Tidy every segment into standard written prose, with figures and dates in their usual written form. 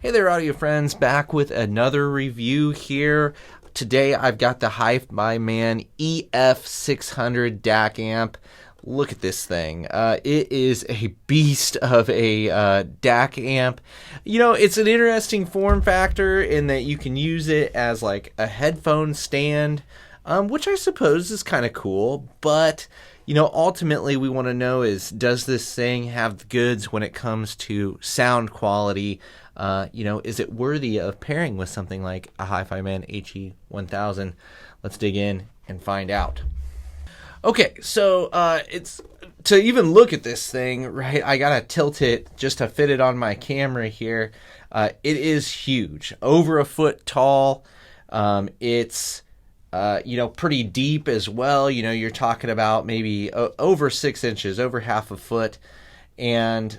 Hey there, audio friends, back with another review here. Today I've got the Hifiman EF600 DAC amp. Look at this thing. It is a beast of a DAC amp. You know, it's an interesting form factor in that you can use it as like a headphone stand, which I suppose is kind of cool, but you know, ultimately we want to know is, does this thing have the goods when it comes to sound quality? You know, is it worthy of pairing with something like a Hifiman HE1000? Let's dig in and find out. Okay, so it's to even look at this thing, right? I gotta tilt it just to fit it on my camera here. It is huge, over a foot tall. It's you know, pretty deep as well. You know, you're talking about maybe over 6 inches, over half a foot, and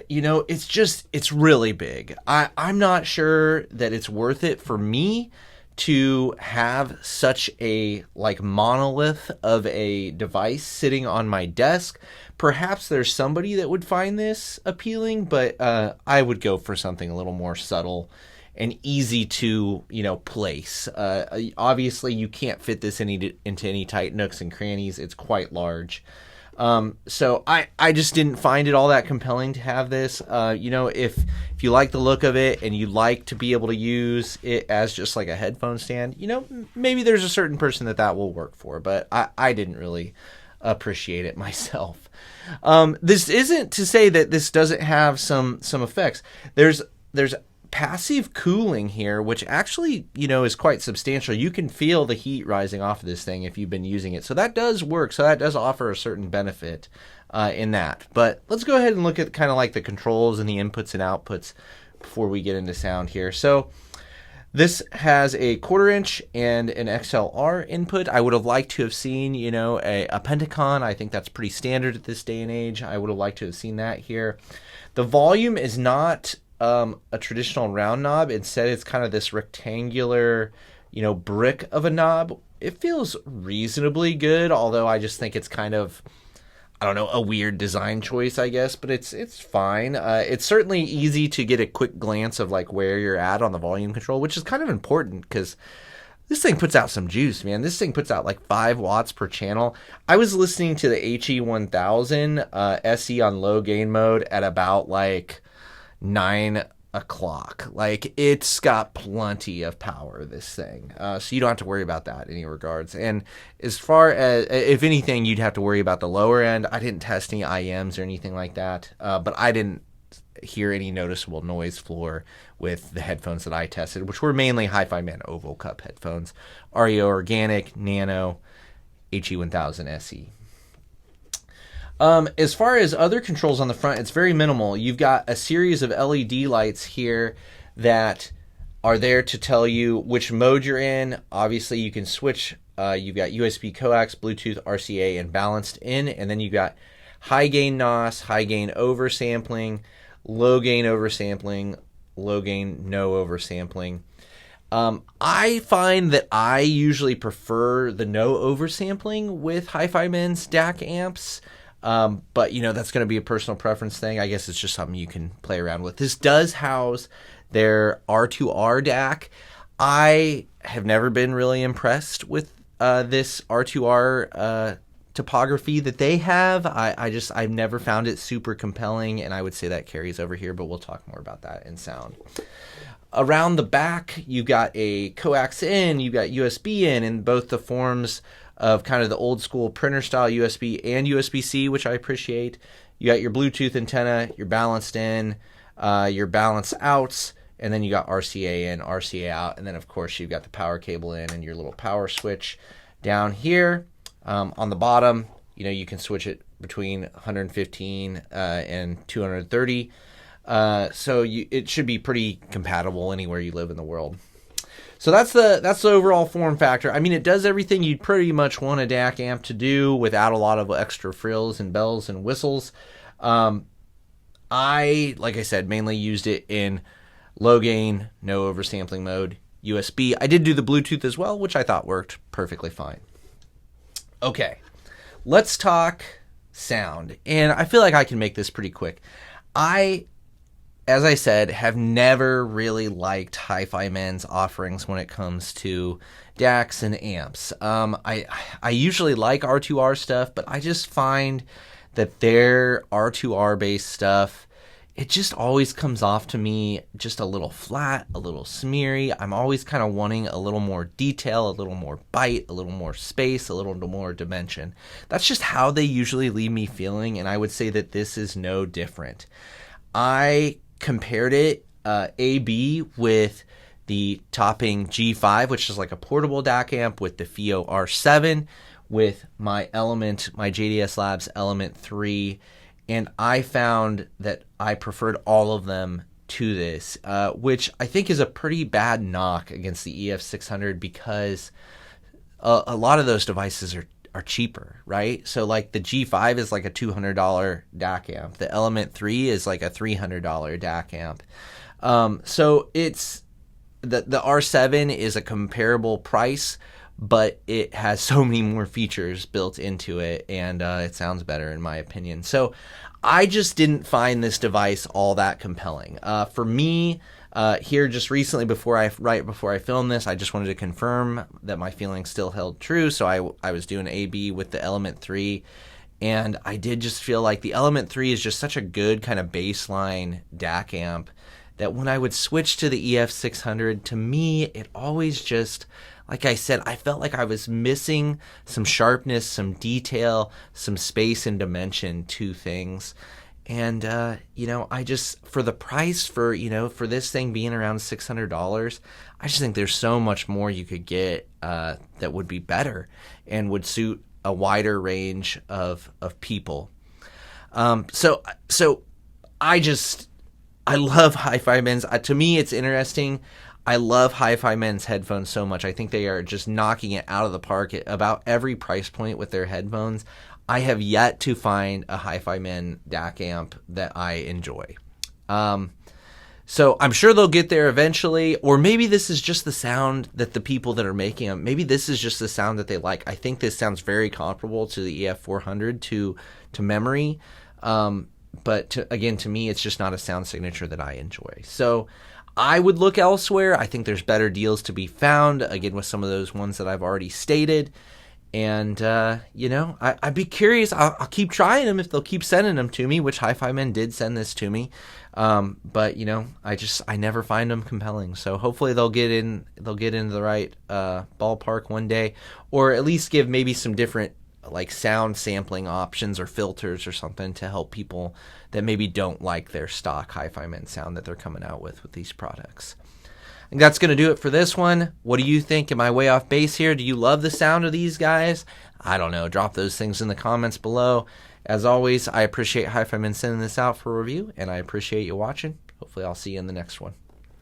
you know, it's really big. I'm not sure that it's worth it for me to have such a like monolith of a device sitting on my desk. Perhaps there's somebody that would find this appealing, but I would go for something a little more subtle and easy to, you know, place. Obviously, you can't fit this into any tight nooks and crannies. It's quite large. So I just didn't find it all that compelling to have this. You know, if you like the look of it and you like to be able to use it as just like a headphone stand, you know, maybe there's a certain person that will work for, but I didn't really appreciate it myself. This isn't to say that this doesn't have some effects. There's passive cooling here, which actually, you know, is quite substantial. You can feel the heat rising off of this thing if you've been using it. So that does work. So that does offer a certain benefit in that. But let's go ahead and look at kind of like the controls and the inputs and outputs before we get into sound here. So this has a 1/4 inch and an XLR input. I would have liked to have seen, you know, a Pentacon. I think that's pretty standard at this day and age. I would have liked to have seen that here. The volume is not a traditional round knob. Instead, it's kind of this rectangular, you know, brick of a knob. It feels reasonably good, although I just think it's kind of, I don't know, a weird design choice, I guess, but it's fine. It's certainly easy to get a quick glance of like where you're at on the volume control, which is kind of important because this thing puts out some juice, man. This thing puts out like 5 watts per channel. I was listening to the HE1000 SE on low gain mode at about like 9 o'clock. Like, it's got plenty of power, this thing. So you don't have to worry about that in any regards. And as far as, if anything, you'd have to worry about the lower end. I didn't test any IMs or anything like that, but I didn't hear any noticeable noise floor with the headphones that I tested, which were mainly Hifiman Oval Cup headphones, REO Organic, Nano, HE1000 SE. As far as other controls on the front, it's very minimal. You've got a series of LED lights here that are there to tell you which mode you're in. Obviously, you can switch. You've got USB coax, Bluetooth, RCA, and balanced in. And then you've got high gain NOS, high gain oversampling, low gain oversampling, low gain no oversampling. I find that I usually prefer the no oversampling with Hifiman's DAC amps. But, you know, that's going to be a personal preference thing. I guess it's just something you can play around with. This does house their R2R DAC. I have never been really impressed with this R2R topography that they have. I've never found it super compelling, and I would say that carries over here, but we'll talk more about that in sound. Around the back, you got a coax in, you got USB in both the forms of kind of the old school printer style USB and USB-C, which I appreciate. You got your Bluetooth antenna, your balanced in, your balance outs, and then you got RCA in, RCA out, and then of course you've got the power cable in and your little power switch down here. On the bottom, you know, you can switch it between 115 and 230. So it should be pretty compatible anywhere you live in the world. So that's the overall form factor. I mean, it does everything you'd pretty much want a DAC amp to do without a lot of extra frills and bells and whistles. Like I said, mainly used it in low gain, no oversampling mode, USB. I did do the Bluetooth as well, which I thought worked perfectly fine. Okay, let's talk sound. And I feel like I can make this pretty quick. I as I said, have never really liked Hifiman's offerings when it comes to DACs and amps. I usually like R2R stuff, but I just find that their R2R based stuff, it just always comes off to me just a little flat, a little smeary. I'm always kind of wanting a little more detail, a little more bite, a little more space, a little more dimension. That's just how they usually leave me feeling, and I would say that this is no different. I compared it AB with the Topping G5, which is like a portable DAC amp, with the FIO R7, with my JDS Labs Element 3, and I found that I preferred all of them to this, which I think is a pretty bad knock against the EF600, because a lot of those devices are cheaper, right? So like the G5 is like a $200 DAC amp. The Element 3 is like a $300 DAC amp. So it's the R7 is a comparable price, but it has so many more features built into it, and it sounds better in my opinion. So I just didn't find this device all that compelling. For me, here just recently, right before I filmed this, I just wanted to confirm that my feelings still held true. So I was doing AB with the Element 3, and I did just feel like the Element 3 is just such a good kind of baseline DAC amp that when I would switch to the EF600, to me, it always just, like I said, I felt like I was missing some sharpness, some detail, some space and dimension to things. And, I just, for the price, for this thing being around $600, I just think there's so much more you could get that would be better and would suit a wider range of people. So I love Hifiman's. To me, it's interesting. I love Hifiman's headphones so much. I think they are just knocking it out of the park at about every price point with their headphones. I have yet to find a Hifiman DAC amp that I enjoy. So I'm sure they'll get there eventually, or maybe this is just the sound that the people that are making them, maybe this is just the sound that they like. I think this sounds very comparable to the EF400 to memory. But to me, it's just not a sound signature that I enjoy. So I would look elsewhere. I think there's better deals to be found, again, with some of those ones that I've already stated. And, I'd be curious. I'll keep trying them if they'll keep sending them to me, which Hifiman did send this to me. But, I never find them compelling. So hopefully they'll get into the right ballpark one day, or at least give maybe some different like sound sampling options or filters or something to help people that maybe don't like their stock Hifiman sound that they're coming out with these products. And that's going to do it for this one. What do you think? Am I way off base here? Do you love the sound of these guys? I don't know. Drop those things in the comments below. As always, I appreciate Hifiman sending this out for review, and I appreciate you watching. Hopefully I'll see you in the next one.